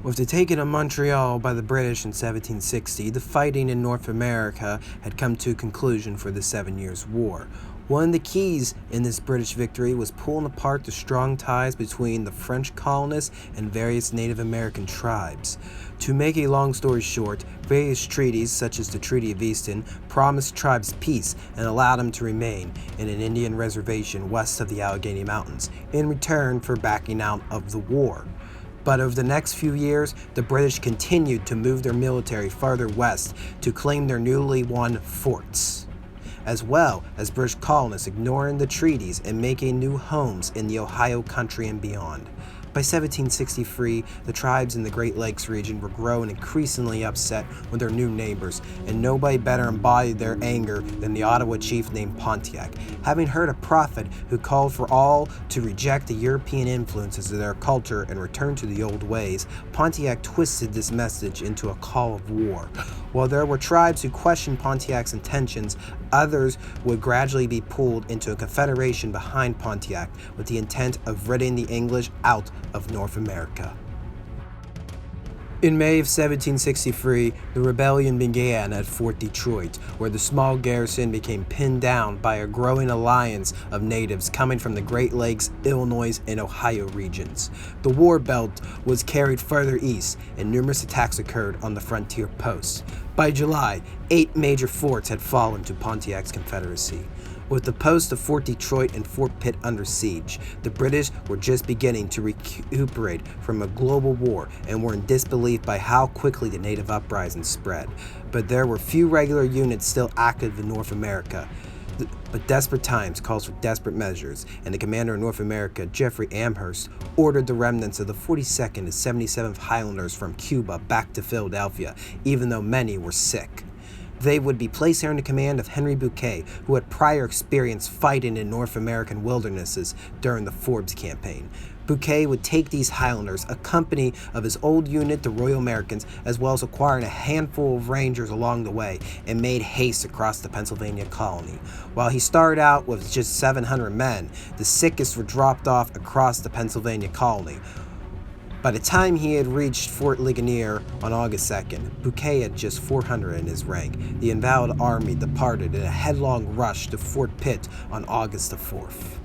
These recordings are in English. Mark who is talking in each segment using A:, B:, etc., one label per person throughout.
A: With the taking of Montreal by the British in 1760, the fighting in North America had come to a conclusion for the 7 Years' War. One of the keys in this British victory was pulling apart the strong ties between the French colonists and various Native American tribes. To make a long story short, various treaties, such as the Treaty of Easton, promised tribes peace and allowed them to remain in an Indian reservation west of the Allegheny Mountains, in return for backing out of the war. But over the next few years, the British continued to move their military farther west to claim their newly won forts, as well as British colonists ignoring the treaties and making new homes in the Ohio country and beyond. By 1763, the tribes in the Great Lakes region were growing increasingly upset with their new neighbors, and nobody better embodied their anger than the Ottawa chief named Pontiac. Having heard a prophet who called for all to reject the European influences of their culture and return to the old ways, Pontiac twisted this message into a call of war. While there were tribes who questioned Pontiac's intentions, others would gradually be pulled into a confederation behind Pontiac with the intent of ridding the English out of North America. In May of 1763, the rebellion began at Fort Detroit, where the small garrison became pinned down by a growing alliance of natives coming from the Great Lakes, Illinois, and Ohio regions. The war belt was carried further east, and numerous attacks occurred on the frontier posts. By July, 8 major forts had fallen to Pontiac's Confederacy. With the posts of Fort Detroit and Fort Pitt under siege, the British were just beginning to recuperate from a global war and were in disbelief by how quickly the native uprising spread. But there were few regular units still active in North America. But desperate times calls for desperate measures, and the commander of North America, Jeffrey Amherst, ordered the remnants of the 42nd and 77th Highlanders from Cuba back to Philadelphia, even though many were sick. They would be placed under the command of Henry Bouquet, who had prior experience fighting in North American wildernesses during the Forbes campaign. Bouquet would take these Highlanders, a company of his old unit, the Royal Americans, as well as acquiring a handful of Rangers along the way, and made haste across the Pennsylvania colony. While he started out with just 700 men, the sickest were dropped off across the Pennsylvania colony. By the time he had reached Fort Ligonier on August 2nd, Bouquet had just 400 in his rank. The invalid army departed in a headlong rush to Fort Pitt on August the 4th.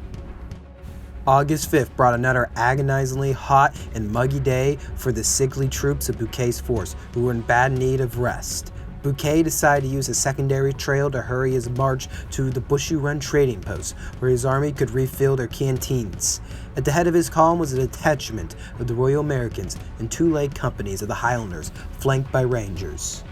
A: August 5th brought another agonizingly hot and muggy day for the sickly troops of Bouquet's force, who were in bad need of rest. Bouquet decided to use a secondary trail to hurry his march to the Bushy Run trading post, where his army could refill their canteens. At the head of his column was a detachment of the Royal Americans and 2 light companies of the Highlanders, flanked by Rangers.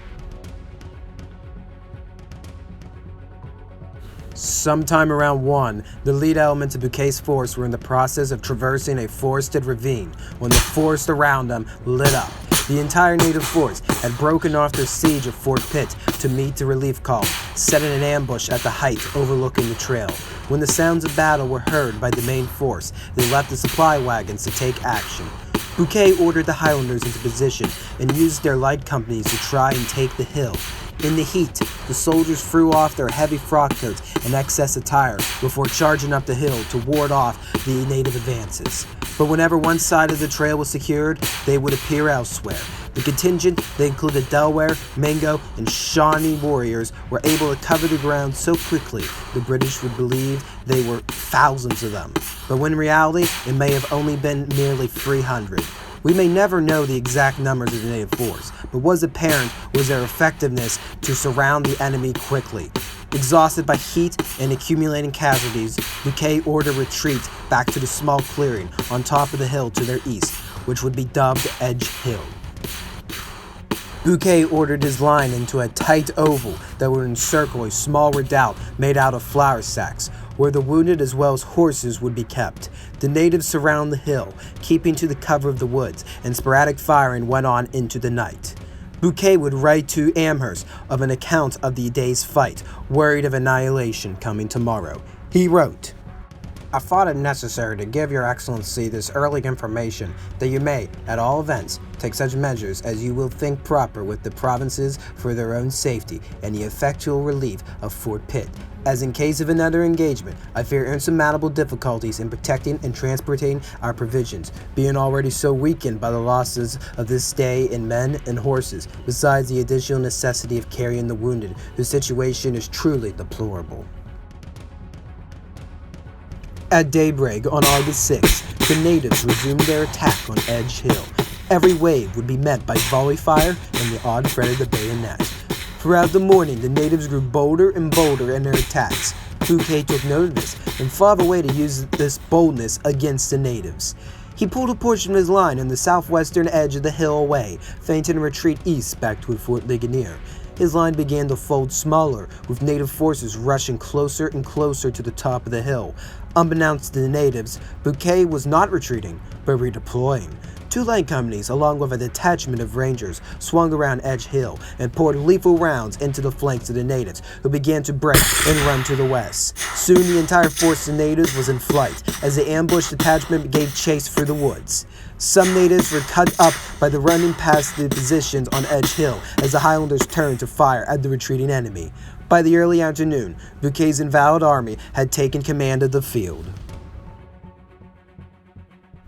A: Sometime around 1, the lead elements of Bouquet's force were in the process of traversing a forested ravine when the forest around them lit up. The entire native force had broken off their siege of Fort Pitt to meet the relief call, setting an ambush at the height overlooking the trail. When the sounds of battle were heard by the main force, they left the supply wagons to take action. Bouquet ordered the Highlanders into position and used their light companies to try and take the hill. In the heat, the soldiers threw off their heavy frock coats and excess attire before charging up the hill to ward off the native advances. But whenever one side of the trail was secured, they would appear elsewhere. The contingent, that included Delaware, Mingo, and Shawnee warriors, were able to cover the ground so quickly the British would believe they were thousands of them. But when in reality, it may have only been merely 300. We may never know the exact numbers of the native force, but what was apparent was their effectiveness to surround the enemy quickly. Exhausted by heat and accumulating casualties, Bouquet ordered retreat back to the small clearing on top of the hill to their east, which would be dubbed Edge Hill. Bouquet ordered his line into a tight oval that would encircle a small redoubt made out of flour sacks, where the wounded as well as horses would be kept. The natives surrounded the hill, keeping to the cover of the woods, and sporadic firing went on into the night. Bouquet would write to Amherst of an account of the day's fight, worried of annihilation coming tomorrow. He wrote, I thought it necessary to give your excellency this early information that you may, at all events, take such measures as you will think proper with the provinces for their own safety and the effectual relief of Fort Pitt, as in case of another engagement, I fear insurmountable difficulties in protecting and transporting our provisions, being already so weakened by the losses of this day in men and horses, besides the additional necessity of carrying the wounded, whose situation is truly deplorable. At daybreak on August 6th, the natives resumed their attack on Edge Hill. Every wave would be met by volley fire and the odd fret of the bayonet. Throughout the morning, the natives grew bolder and bolder in their attacks. Bouquet took note of this and thought of a way to use this boldness against the natives. He pulled a portion of his line on the southwestern edge of the hill away, feinting a retreat east back toward Fort Ligonier. His line began to fold smaller, with native forces rushing closer and closer to the top of the hill. Unbeknownst to the natives, Bouquet was not retreating, but redeploying. Two line companies, along with a detachment of rangers, swung around Edge Hill and poured lethal rounds into the flanks of the natives, who began to break and run to the west. Soon the entire force of natives was in flight, as the ambushed detachment gave chase through the woods. Some natives were cut up by the running past the positions on Edge Hill as the Highlanders turned to fire at the retreating enemy. By the early afternoon, Bouquet's invalid army had taken command of the field.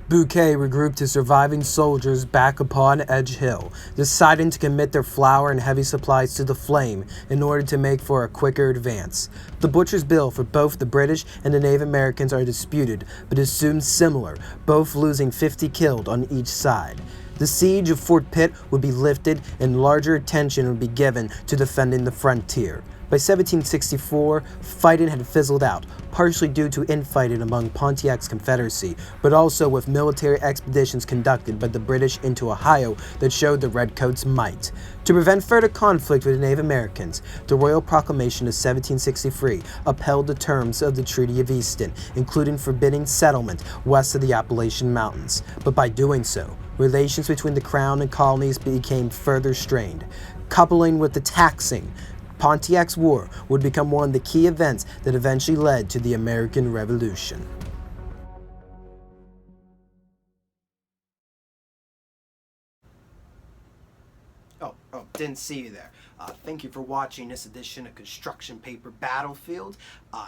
A: Bouquet regrouped his surviving soldiers back upon Edge Hill, deciding to commit their flour and heavy supplies to the flame in order to make for a quicker advance. The butcher's bill for both the British and the Native Americans are disputed, but assumed similar, both losing 50 killed on each side. The siege of Fort Pitt would be lifted and larger attention would be given to defending the frontier. By 1764, fighting had fizzled out, partially due to infighting among Pontiac's confederacy, but also with military expeditions conducted by the British into Ohio that showed the Redcoats' might. To prevent further conflict with the Native Americans, the Royal Proclamation of 1763 upheld the terms of the Treaty of Easton, including forbidding settlement west of the Appalachian Mountains. But by doing so, relations between the Crown and colonies became further strained. Coupling with the taxing, Pontiac's War would become one of the key events that eventually led to the American Revolution. Didn't see you there. Thank you for watching this edition of Construction Paper Battlefield.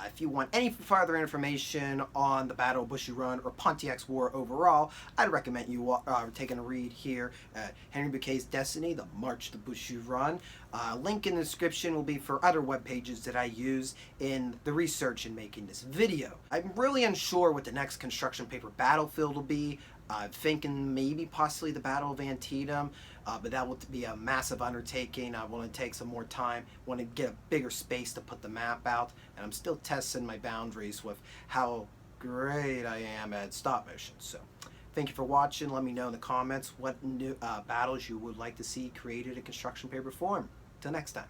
A: If you want any further information on the Battle of Bushy Run or Pontiac's War overall, I'd recommend you taking a read here at Henry Bouquet's Destiny, The March to Bushy Run. Link in the description will be for other web pages that I use in the research in making this video. I'm really unsure what the next Construction Paper Battlefield will be. I'm thinking maybe possibly the Battle of Antietam, but that will be a massive undertaking. I want to take some more time, want to get a bigger space to put the map out, and I'm still testing my boundaries with how great I am at stop motion. So thank you for watching. Let me know in the comments what new battles you would like to see created in construction paper form. Till next time.